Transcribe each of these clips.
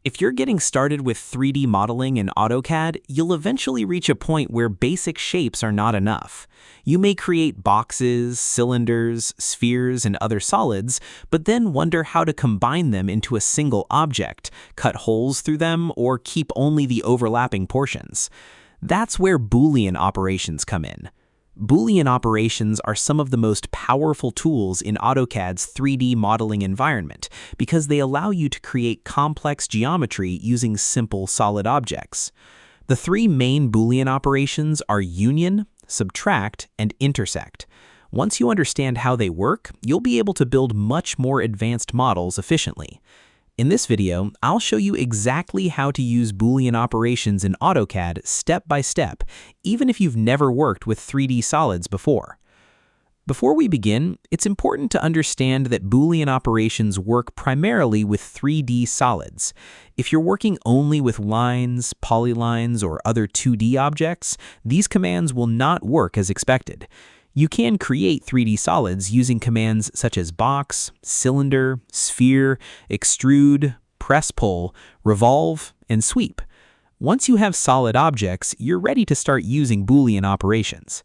If you're getting started with 3D modeling in AutoCAD, you'll eventually reach a point where basic shapes are not enough. You may create boxes, cylinders, spheres, and other solids, but then wonder how to combine them into a single object, cut holes through them, or keep only the overlapping portions. That's where Boolean operations come in. Boolean operations are some of the most powerful tools in AutoCAD's 3D modeling environment because they allow you to create complex geometry using simple solid objects. The three main Boolean operations are union, subtract, and intersect. Once you understand how they work, you'll be able to build much more advanced models efficiently. In this video, I'll show you exactly how to use Boolean operations in AutoCAD step by step, even if you've never worked with 3D solids before. Before we begin, it's important to understand that Boolean operations work primarily with 3D solids. If you're working only with lines, polylines, or other 2D objects, these commands will not work as expected. You can create 3D solids using commands such as box, cylinder, sphere, extrude, press-pull, revolve, and sweep. Once you have solid objects, you're ready to start using Boolean operations.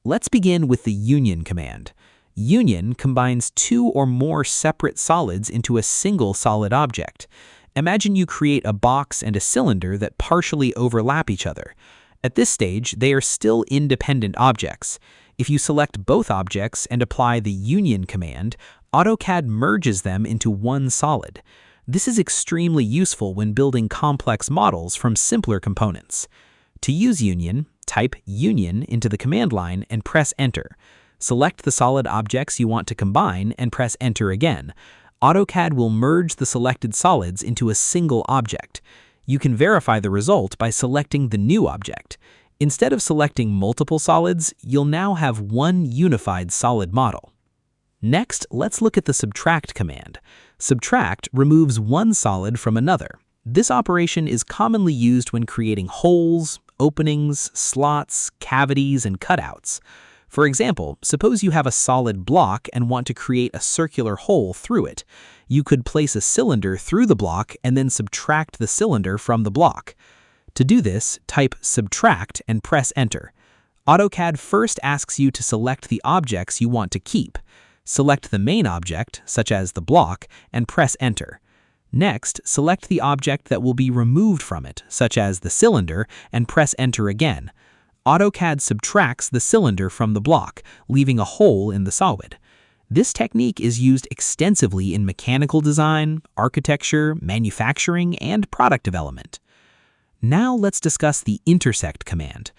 Let's begin with the union command. Union combines two or more separate solids into a single solid object. Imagine you create a box and a cylinder that partially overlap each other. At this stage, they are still independent objects. If you select both objects and apply the union command, AutoCAD merges them into one solid. This is extremely useful when building complex models from simpler components. To use union, type union into the command line and press enter. Select the solid objects you want to combine and press enter again. AutoCAD will merge the selected solids into a single object. You can verify the result by selecting the new object. Instead of selecting multiple solids, you'll now have one unified solid model. Next, let's look at the subtract command. Subtract removes one solid from another. This operation is commonly used when creating holes, openings, slots, cavities, and cutouts. For example, suppose you have a solid block and want to create a circular hole through it. You could place a cylinder through the block and then subtract the cylinder from the block. To do this, type subtract and press enter. AutoCAD first asks you to select the objects you want to keep. Select the main object, such as the block, and press enter. Next, select the object that will be removed from it, such as the cylinder, and press enter again. AutoCAD subtracts the cylinder from the block, leaving a hole in the solid. This technique is used extensively in mechanical design, architecture, manufacturing, and product development. Now let's discuss the intersect command.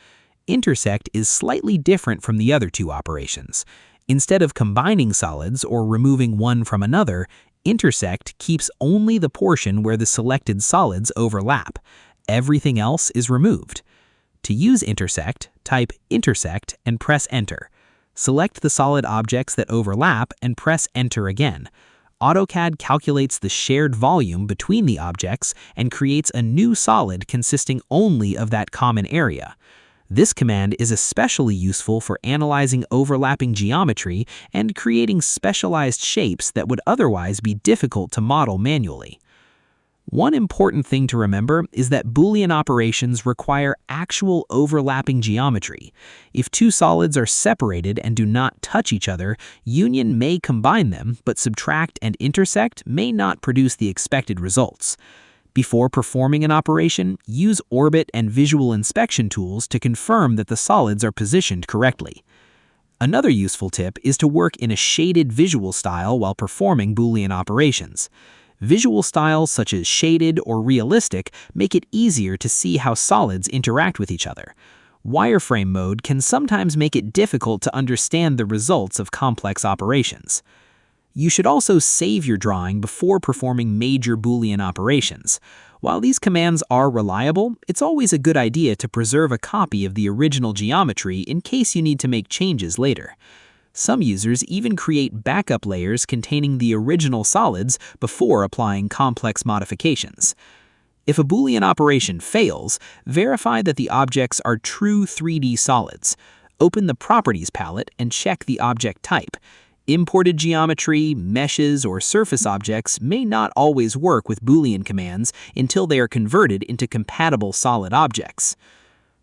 Intersect is slightly different from the other two operations. Instead of combining solids or removing one from another, intersect keeps only the portion where the selected solids overlap. Everything else is removed. To use intersect, type intersect and press enter. Select the solid objects that overlap and press enter again. AutoCAD calculates the shared volume between the objects and creates a new solid consisting only of that common area. This command is especially useful for analyzing overlapping geometry and creating specialized shapes that would otherwise be difficult to model manually. One important thing to remember is that Boolean operations require actual overlapping geometry. If two solids are separated and do not touch each other, union may combine them, but subtract and intersect may not produce the expected results. Before performing an operation, use orbit and visual inspection tools to confirm that the solids are positioned correctly. Another useful tip is to work in a shaded visual style while performing Boolean operations. Visual styles such as shaded or realistic make it easier to see how solids interact with each other. Wireframe mode can sometimes make it difficult to understand the results of complex operations. You should also save your drawing before performing major Boolean operations. While these commands are reliable, it's always a good idea to preserve a copy of the original geometry in case you need to make changes later. Some users even create backup layers containing the original solids before applying complex modifications. If a Boolean operation fails, verify that the objects are true 3D solids. Open the Properties palette and check the object type. Imported geometry, meshes, or surface objects may not always work with Boolean commands until they are converted into compatible solid objects.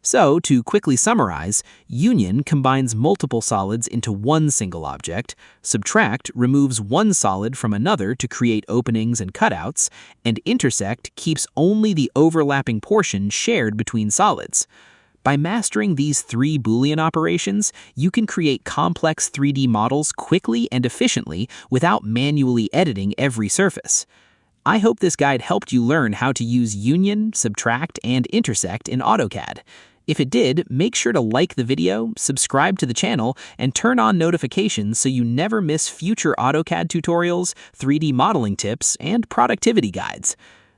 So, to quickly summarize, union combines multiple solids into one single object, subtract removes one solid from another to create openings and cutouts, and intersect keeps only the overlapping portion shared between solids. By mastering these three Boolean operations, you can create complex 3D models quickly and efficiently without manually editing every surface. I hope this guide helped you learn how to use union, subtract, and intersect in AutoCAD. If it did, make sure to like the video, subscribe to the channel, and turn on notifications so you never miss future AutoCAD tutorials, 3D modeling tips, and productivity guides.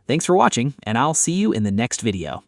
Thanks for watching, and I'll see you in the next video.